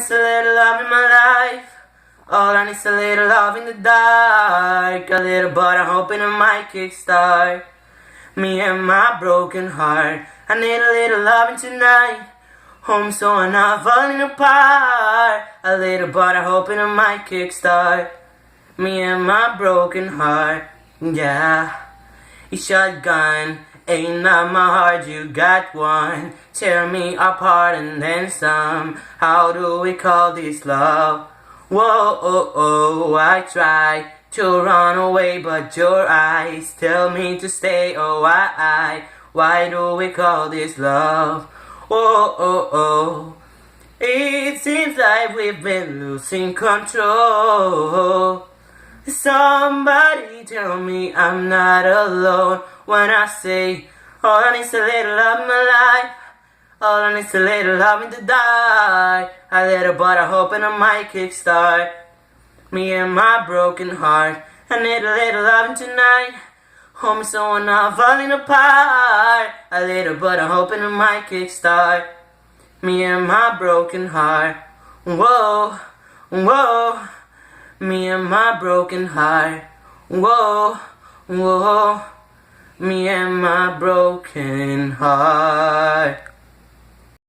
need's a little love in my life. All I need's a little love in the dark. A little but I'm hoping I might kickstart me and my broken heart. I need a little loving tonight. Home so I'm not falling apart. A little but I'm hoping I might kickstart me and my broken heart. Yeah, you shotgun ain't not my heart, you got one. Tear me apart and then some. How do we call this love? Whoa, oh, oh, I try to run away, but your eyes tell me to stay. Oh, why do we call this love? Whoa, oh, oh, it seems like we've been losing control. Somebody tell me I'm not alone when I say all I need's a little love in my life. All I need's a little love in the dark. A little but I hope and I might kickstart me and my broken heart. I need a little loving tonight. Home so I'm not falling apart. A little but I'm hoping I might kickstart me and my broken heart. Whoa, whoa, me and my broken heart. Whoa, whoa, me and my broken heart.